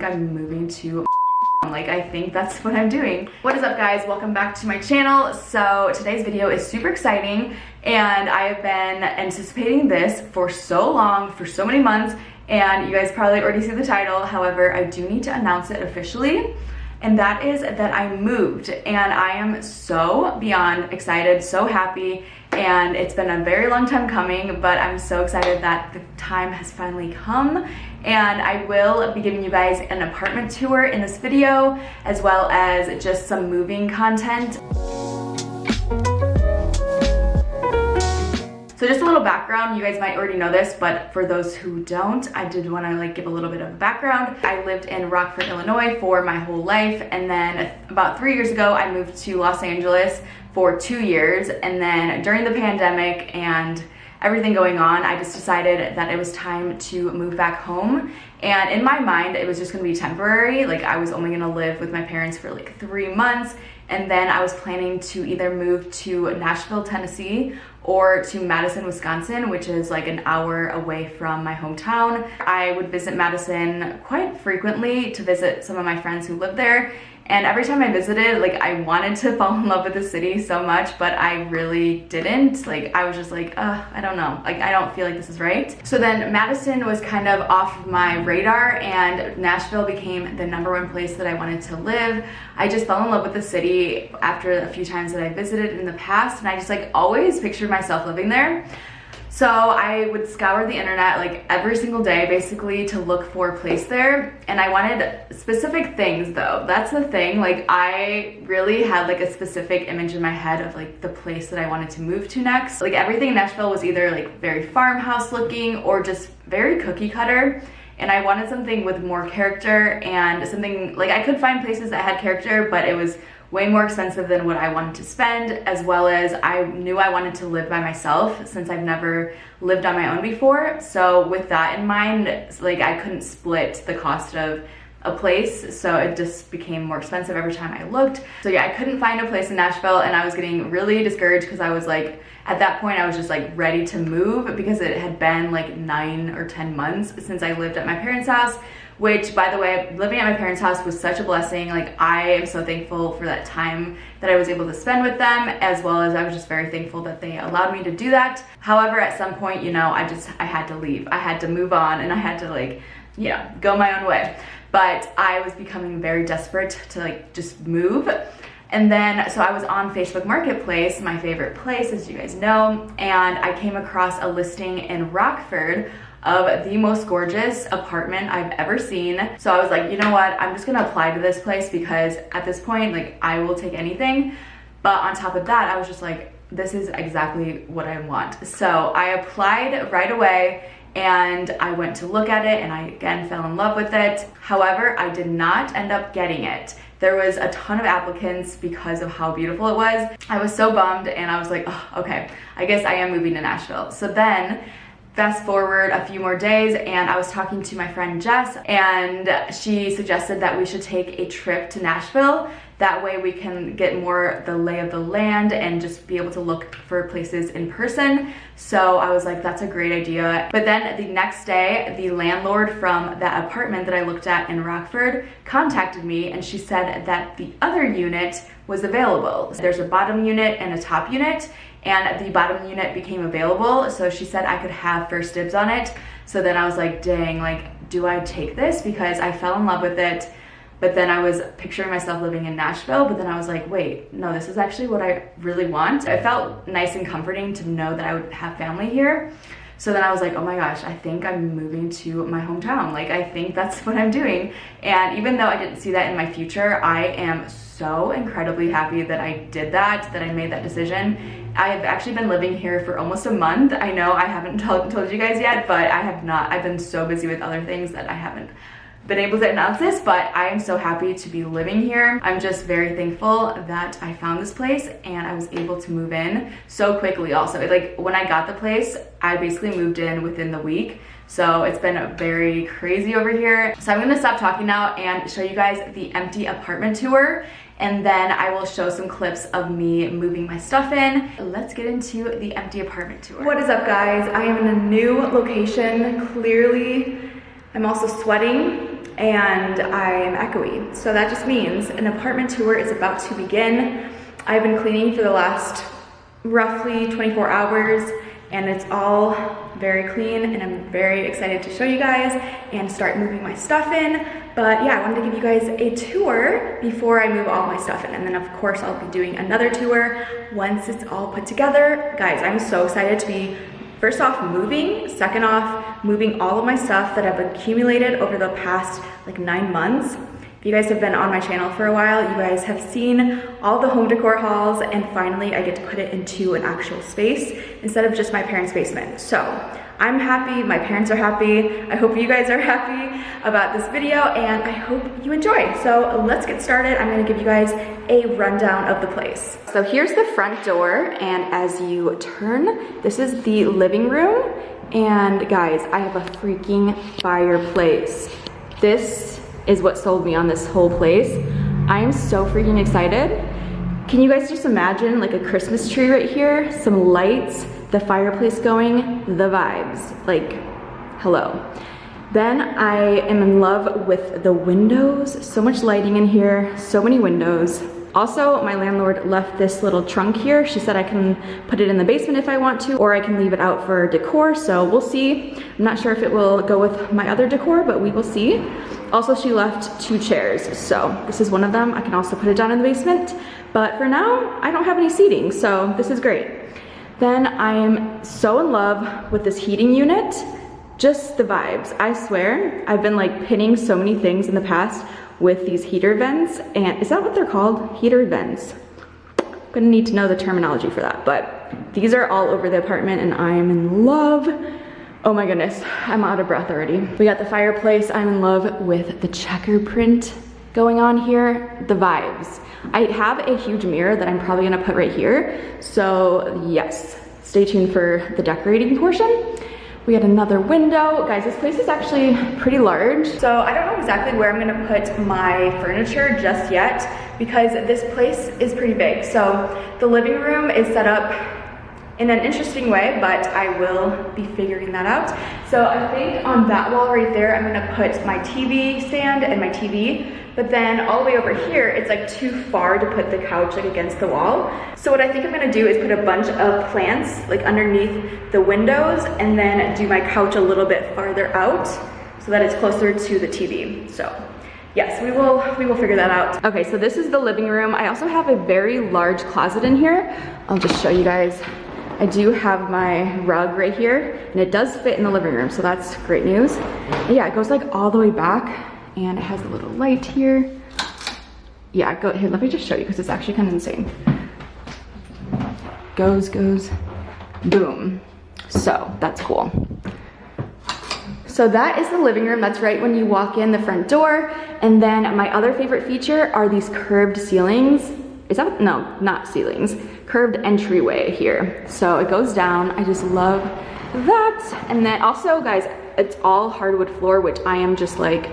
I'm moving to like, I think that's what I'm doing. What is up, guys? Welcome back to my channel. So today's video is super exciting, and I have been anticipating this for so long, for so many months, and you guys probably already see the title. However, I do need to announce it officially, and that is that I moved, and I am so beyond excited, so happy, and it's been a very long time coming, but I'm so excited that the time has finally come. And I will be giving you guys an apartment tour in this video, as well as just some moving content. So just a little background, you guys might already know this, but for those who don't, I did want to give a little bit of background. I lived in Rockford, Illinois for my whole life, and then about 3 years ago, I moved to Los Angeles for 2 years, and then during the pandemic and everything going on, I just decided that it was time to move back home. And in my mind, it was just gonna be temporary. Like, I was only gonna live with my parents for like 3 months, and then I was planning to either move to Nashville, Tennessee, or to Madison, Wisconsin, which is like an hour away from my hometown. I would visit Madison quite frequently to visit some of my friends who live there. And every time I visited, like, I wanted to fall in love with the city so much, but I really didn't. Like, I was just like, I don't know. Like, I don't feel like this is right. So then Madison was kind of off my radar, and Nashville became the #1 place that I wanted to live. I just fell in love with the city after a few times that I visited in the past, and I just like always pictured myself living there. So I would scour the internet like every single day basically to look for a place there, and I wanted specific things though. That's the thing, like I really had like a specific image in my head of like the place that I wanted to move to next. Like everything in Nashville was either like very farmhouse looking or just very cookie cutter, and I wanted something with more character and something like I could find places that had character, but it was way more expensive than what I wanted to spend, as well as I knew I wanted to live by myself since I've never lived on my own before. So with that in mind, like I couldn't split the cost of a place, so it just became more expensive every time I looked. So yeah, I couldn't find a place in Nashville, and I was getting really discouraged because I was like, at that point I was just like ready to move because it had been like 9 or 10 months since I lived at my parents' house, which, by the way, living at my parents' house was such a blessing. Like, I am so thankful for that time that I was able to spend with them, as well as I was just very thankful that they allowed me to do that. However, at some point, you know, I had to leave. I had to move on, and I had to like, you know, go my own way. But I was becoming very desperate to like just move. And then, so I was on Facebook Marketplace, my favorite place, as you guys know, and I came across a listing in Rockford of the most gorgeous apartment I've ever seen. So I was like, you know what, I'm just gonna apply to this place because at this point, like, I will take anything. But on top of that, I was just like, this is exactly what I want. So I applied right away, and I went to look at it, and I again fell in love with it. However, I did not end up getting it. There was a ton of applicants because of how beautiful it was. I was so bummed, and I was like, oh, okay, I guess I am moving to Nashville. So then, fast forward a few more days, and I was talking to my friend Jess, and she suggested that we should take a trip to Nashville. That way we can get more the lay of the land and just be able to look for places in person. So I was like, that's a great idea. But then the next day, the landlord from that apartment that I looked at in Rockford contacted me, and she said that the other unit was available. There's a bottom unit and a top unit, and the bottom unit became available, so she said I could have first dibs on it. So then I was like, dang, like, do I take this? Because I fell in love with it, but then I was picturing myself living in Nashville, but then I was like, wait, no, this is actually what I really want. It felt nice and comforting to know that I would have family here. So then I was like, oh my gosh, I think I'm moving to my hometown. Like, I think that's what I'm doing. And even though I didn't see that in my future, I am so incredibly happy that I did that I made that decision. I have actually been living here for almost a month. I know I haven't told you guys yet, but I have not. I've been so busy with other things that I haven't been able to announce this, but I am so happy to be living here. I'm just very thankful that I found this place and I was able to move in so quickly also. Like, when I got the place, I basically moved in within the week. So it's been very crazy over here. So I'm gonna stop talking now and show you guys the empty apartment tour, and then I will show some clips of me moving my stuff in. Let's get into the empty apartment tour. What is up, guys? I am in a new location. Clearly, I'm also sweating. and I am echoey. So that just means an apartment tour is about to begin. I've been cleaning for the last roughly 24 hours and it's all very clean, and I'm very excited to show you guys and start moving my stuff in. But yeah, I wanted to give you guys a tour before I move all my stuff in, and then of course I'll be doing another tour once it's all put together. Guys, I'm so excited to be, first off, moving, second off, moving all of my stuff that I've accumulated over the past like 9 months. If you guys have been on my channel for a while, you guys have seen all the home decor hauls, and finally I get to put it into an actual space instead of just my parents' basement. So I'm happy, my parents are happy, I hope you guys are happy about this video, and I hope you enjoy. So let's get started. I'm gonna give you guys a rundown of the place. So here's the front door, and as you turn, this is the living room. And guys, I have a freaking fireplace. This is what sold me on this whole place. I am so freaking excited. Can you guys just imagine like a Christmas tree right here, some lights, the fireplace going, the vibes, like, hello. Then I am in love with the windows. So much lighting in here, so many windows. Also, my landlord left this little trunk here. She said I can put it in the basement if I want to, or I can leave it out for decor, so we'll see. I'm not sure if it will go with my other decor, but we will see. Also, she left 2 chairs, so this is one of them. I can also put it down in the basement, but for now, I don't have any seating, so this is great. Then I am so in love with this heating unit. Just the vibes, I swear. I've been like pinning so many things in the past with these heater vents, and is that what they're called? Heater vents. I'm gonna need to know the terminology for that, but these are all over the apartment and I am in love. Oh my goodness, I'm out of breath already. We got the fireplace. I'm in love with the checker print going on here, the vibes. I have a huge mirror that I'm probably gonna put right here, so yes, stay tuned for the decorating portion. We had another window. Guys, this place is actually pretty large. So I don't know exactly where I'm gonna put my furniture just yet because this place is pretty big. So the living room is set up in an interesting way, but I will be figuring that out. So I think on that wall right there, I'm gonna put my TV stand and my TV, but then all the way over here, it's like too far to put the couch like against the wall. So what I think I'm gonna do is put a bunch of plants like underneath the windows and then do my couch a little bit farther out so that it's closer to the TV. So yes, we will figure that out. Okay, so this is the living room. I also have a very large closet in here. I'll just show you guys. I do have my rug right here and it does fit in the living room, so that's great news. And yeah, it goes like all the way back and it has a little light here. Yeah, go here, let me just show you because it's actually kind of insane. Goes, boom. So that's cool. So that is the living room. That's right when you walk in the front door. And then my other favorite feature are these curved ceilings. Is that, no, not ceilings, curved entryway here. So it goes down, I just love that. And then also guys, it's all hardwood floor, which I am just like,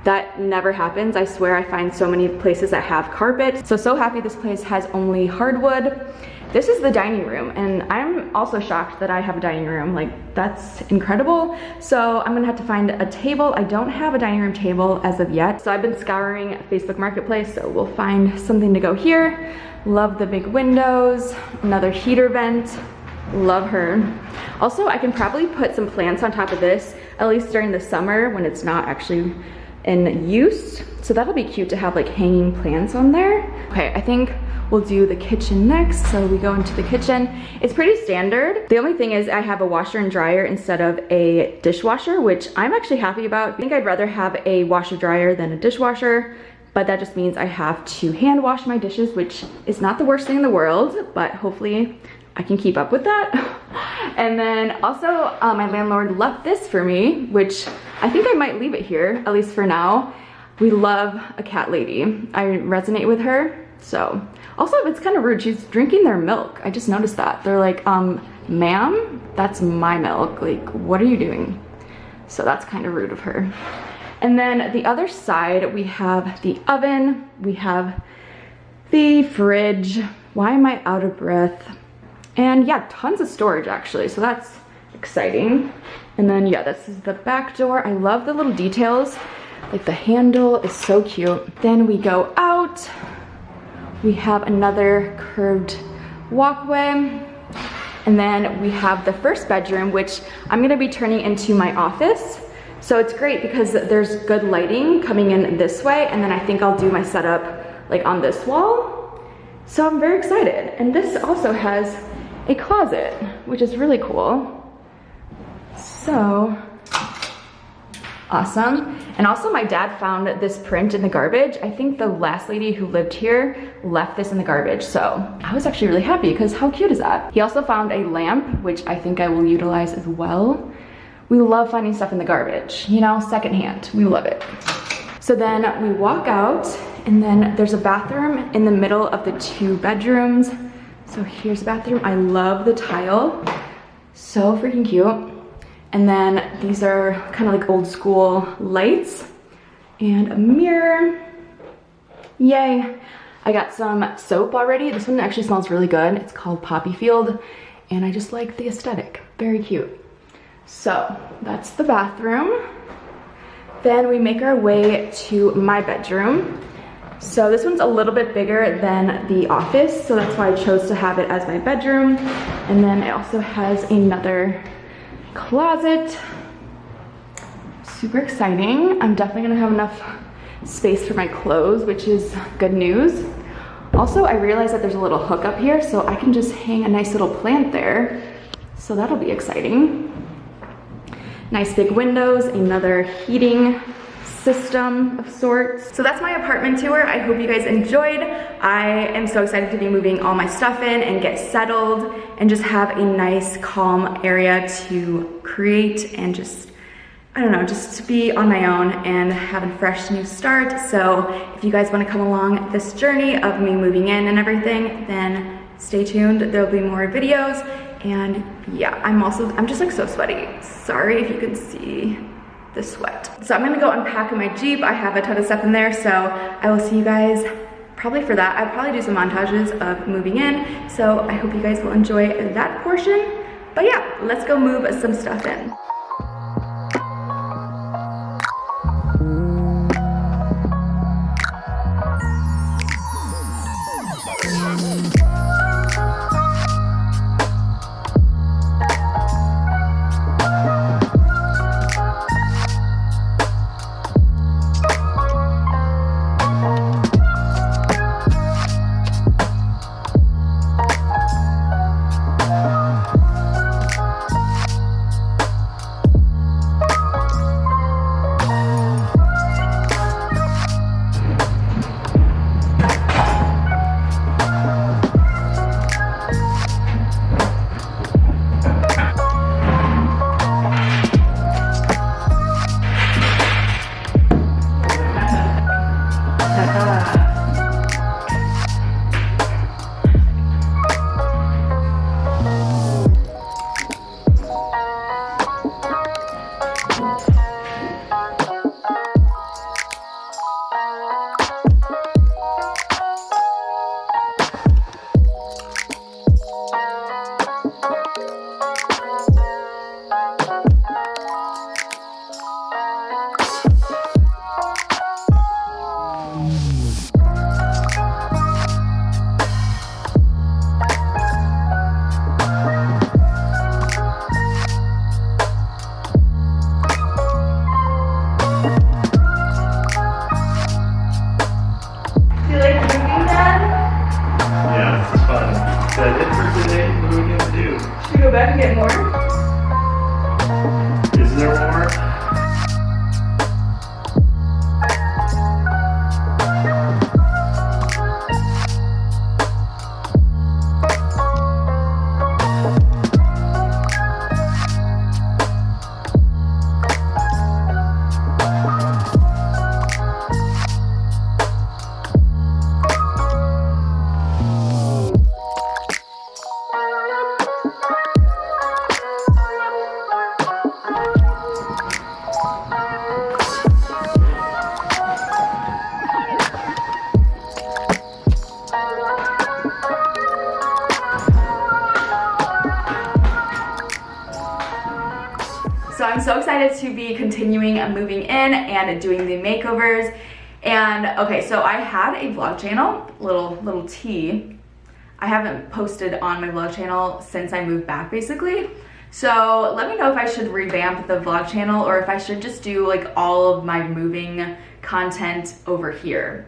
that never happens. I swear I find so many places that have carpet. So happy this place has only hardwood. This is the dining room, and I'm also shocked that I have a dining room. Like, that's incredible. So I'm gonna have to find a table. I don't have a dining room table as of yet. So I've been scouring Facebook Marketplace, so we'll find something to go here. Love the big windows, another heater vent, love her. Also, I can probably put some plants on top of this, at least during the summer when it's not actually in use. So that'll be cute to have like hanging plants on there. Okay, I think we'll do the kitchen next. So we go into the kitchen. It's pretty standard. The only thing is I have a washer and dryer instead of a dishwasher, which I'm actually happy about. I think I'd rather have a washer dryer than a dishwasher, but that just means I have to hand wash my dishes, which is not the worst thing in the world, but hopefully I can keep up with that. And then also my landlord left this for me, which I think I might leave it here, at least for now. We love a cat lady. I resonate with her. So also it's kind of rude. She's drinking their milk. I just noticed that. They're like, ma'am, that's my milk. Like, what are you doing? So that's kind of rude of her. And then the other side, we have the oven. We have the fridge. Why am I out of breath? And yeah, tons of storage actually, so that's exciting. And then yeah, this is the back door. I love the little details. Like the handle is so cute. Then we go out. We have another curved walkway. And then we have the first bedroom, which I'm gonna be turning into my office. So it's great because there's good lighting coming in this way, and then I think I'll do my setup like on this wall. So I'm very excited. And this also has a closet, which is really cool. So awesome. And also my dad found this print in the garbage. I think the last lady who lived here left this in the garbage. So I was actually really happy because how cute is that? He also found a lamp, which I think I will utilize as well. We love finding stuff in the garbage, you know, secondhand. We love it. So then we walk out, and then there's a bathroom in the middle of the 2 bedrooms. So here's the bathroom. I love the tile. So freaking cute. And then these are kind of like old school lights and a mirror. Yay. I got some soap already. This one actually smells really good. It's called Poppy Field, and I just like the aesthetic. Very cute. So that's the bathroom. Then we make our way to my bedroom. So this one's a little bit bigger than the office, so that's why I chose to have it as my bedroom. And then it also has another closet. Super exciting. I'm definitely gonna have enough space for my clothes, which is good news. Also, I realized that there's a little hook up here, so I can just hang a nice little plant there. So that'll be exciting. Nice big windows, another heating system of sorts. So that's my apartment tour. I hope you guys enjoyed. I am so excited to be moving all my stuff in and get settled and just have a nice calm area to create and just, I don't know, just to be on my own and have a fresh new start. So if you guys want to come along this journey of me moving in and everything, then stay tuned. There'll be more videos. And yeah, I'm just like so sweaty. Sorry if you can see the sweat. So I'm gonna go unpack in my Jeep. I have a ton of stuff in there, so I will see you guys probably for that. I'll probably do some montages of moving in, so I hope you guys will enjoy that portion. But yeah, let's go move some stuff in. back and get more? Is there more? I'm so excited to be continuing moving in and doing the makeovers. And okay, so I had a vlog channel, little tea. I haven't posted on my vlog channel since I moved back basically. So let me know if I should revamp the vlog channel or if I should just do like all of my moving content over here.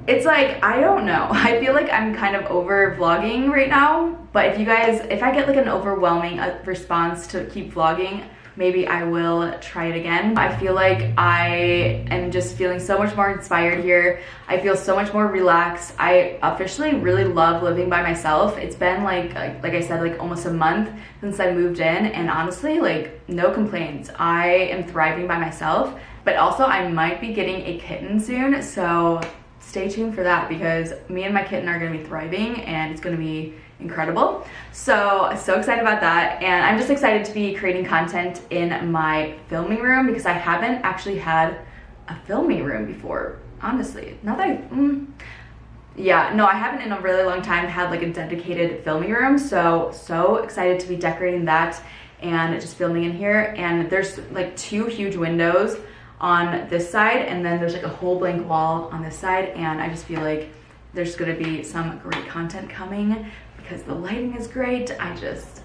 It's like, I don't know. I feel like I'm kind of over vlogging right now, but if I get like an overwhelming response to keep vlogging, maybe I will try it again. I feel like I am just feeling so much more inspired here. I feel so much more relaxed. I officially really love living by myself. It's been like I said, like almost a month since I moved in, and honestly, like no complaints. I am thriving by myself, but also I might be getting a kitten soon, so stay tuned for that because me and my kitten are gonna be thriving and it's gonna be incredible. So excited about that, and I'm just excited to be creating content in my filming room because I haven't actually had a filming room before, honestly. Not that I haven't in a really long time had like a dedicated filming room, so excited to be decorating that and just filming in here. And there's like 2 huge windows on this side, and then there's like a whole blank wall on this side, and I just feel like there's gonna be some great content coming because the lighting is great. I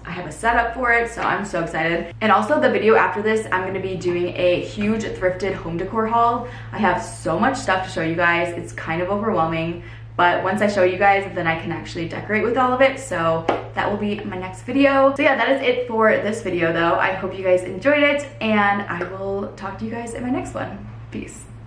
have a setup for it, so I'm so excited. And also the video after this, I'm gonna be doing a huge thrifted home decor haul. I have so much stuff to show you guys. It's kind of overwhelming, but once I show you guys, then I can actually decorate with all of it. So that will be my next video. So yeah, that is it for this video though. I hope you guys enjoyed it, and I will talk to you guys in my next one. Peace.